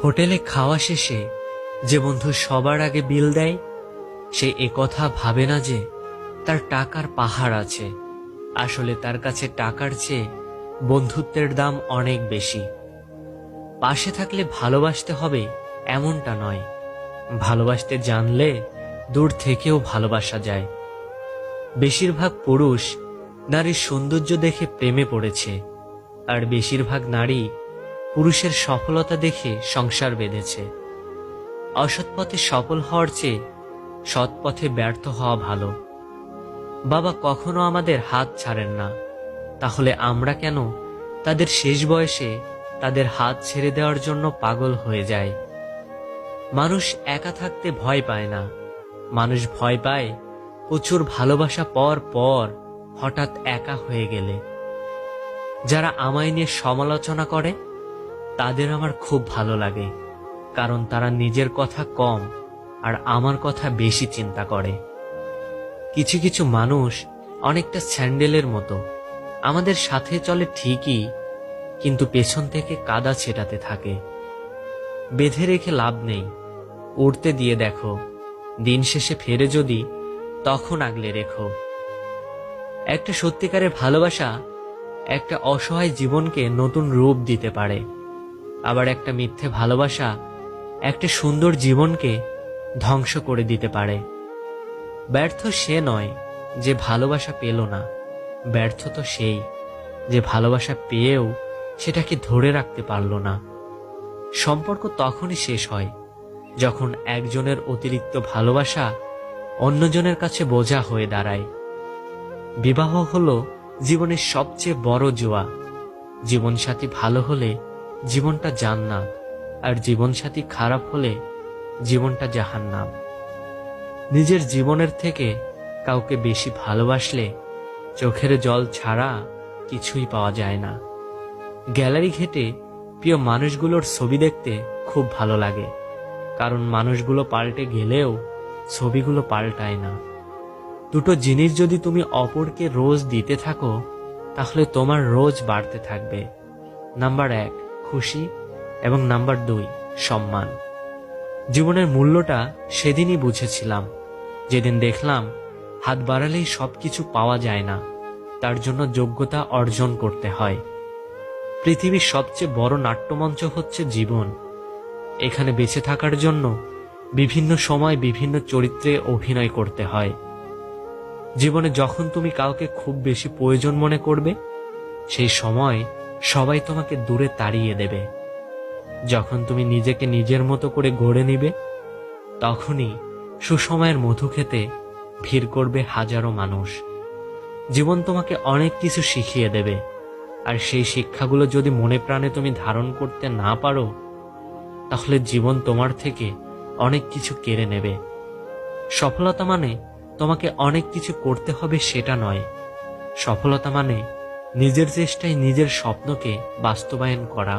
হোটেলে খাওয়া শেষে যে বন্ধু সবার আগে বিল দেয়, সে একথা ভাবে না যে তার টাকার পাহাড় আছে। আসলে তার কাছে টাকার চেয়ে বন্ধুত্বের দাম অনেক বেশি। পাশে থাকলে ভালোবাসতে হবে এমনটা নয়, ভালোবাসতে জানলে দূর থেকেও ভালোবাসা যায়। বেশিরভাগ পুরুষ নারীর সৌন্দর্য দেখে প্রেমে পড়েছে, আর বেশিরভাগ নারী পুরুষের সফলতা দেখে সংসার বেঁধেছে। অসৎ পথে সফল হওয়ার চেয়ে সৎ পথে ব্যর্থ হওয়া ভালো। বাবা কখনো আমাদের হাত ছাড়েন না, তাহলে আমরা কেন তাদের শেষ বয়সে তাদের হাত ছেড়ে দেওয়ার জন্য পাগল হয়ে যায়? মানুষ একা থাকতে ভয় পায় না, মানুষ ভয় পায় প্রচুর ভালোবাসা পর পর হঠাৎ একা হয়ে গেলে। যারা আমায় নিয়ে সমালোচনা করে তাদের আমার খুব ভালো লাগে, কারণ তারা নিজের কথা কম আর আমার কথা বেশি চিন্তা করে। কিছু কিছু মানুষ অনেকটা স্যান্ডেলের মতো, আমাদের সাথে চলে ঠিকই, কিন্তু পেছন থেকে কাদা ছেটাতে থাকে। বেঁধে রেখে লাভ নেই, উড়তে দিয়ে দেখো, দিন শেষে ফেরে যদি তখন আগলে রেখো। একটা সত্যিকারের ভালোবাসা একটা অসহায় জীবনকে নতুন রূপ দিতে পারে, আবার একটা মিথ্যে ভালোবাসা একটা সুন্দর জীবনকে ধ্বংস করে দিতে পারে। ব্যর্থ সে নয় যে ভালোবাসা পেল না, ব্যর্থ তো সেই যে ভালোবাসা পেয়েও সেটাকে ধরে রাখতে পারল না। সম্পর্ক তখনই শেষ হয় যখন একজনের অতিরিক্ত ভালোবাসা অন্যজনের কাছে বোঝা হয়ে দাঁড়ায়। বিবাহ হলো জীবনের সবচেয়ে বড় জুয়া। জীবনসাথী ভালো হলে জীবনটা জান্নাত, আর জীবনসাথী খারাপ হলে জীবনটা জাহান্নাম। নিজের জীবনের থেকে কাউকে বেশি ভালোবাসলে চোখের জল ছাড়া কিছুই পাওয়া যায় না। গ্যালারি ঘেটে প্রিয় মানুষগুলোর ছবি দেখতে খুব ভালো লাগে, কারণ মানুষগুলো পাল্টে গেলেও ছবিগুলো পাল্টায় না। দুটো জিনিস যদি তুমি অপরকে রোজ দিতে থাকো, তাহলে তোমার রোজ বাড়তে থাকবে। নাম্বার 1 খুশি, এবং নাম্বার 2 সম্মান। জীবনের মূল্যটা সেদিনই বুঝেছিলাম যেদিন দেখলাম হাত বাড়ালেই সবকিছু পাওয়া যায় না, তার জন্য যোগ্যতা অর্জন করতে হয়। পৃথিবীর সবচেয়ে বড় নাট্যমঞ্চ হচ্ছে জীবন। এখানে বেঁচে থাকার জন্য বিভিন্ন সময় বিভিন্ন চরিত্রে অভিনয় করতে হয়। জীবনে যখন তুমি কাউকে খুব বেশি প্রয়োজন মনে করবে, সেই সময় সবাই তোমাকে দূরে তাড়িয়ে দেবে। যখন তুমি নিজেকে নিজের মতো করে গড়ে নিবে, তখনই সুসময়ের মধু খেতে ভিড় করবে হাজারো মানুষ। জীবন তোমাকে অনেক কিছু শিখিয়ে দেবে, আর সেই শিক্ষাগুলো যদি মনে প্রাণে তুমি ধারণ করতে না পারো, তাহলে জীবন তোমার থেকে অনেক কিছু কেড়ে নেবে। সফলতা মানে তোমাকে অনেক কিছু করতে হবে সেটা নয়। সফলতা মানে নিজের চেষ্টায় নিজের স্বপ্নকে বাস্তবায়ন করা।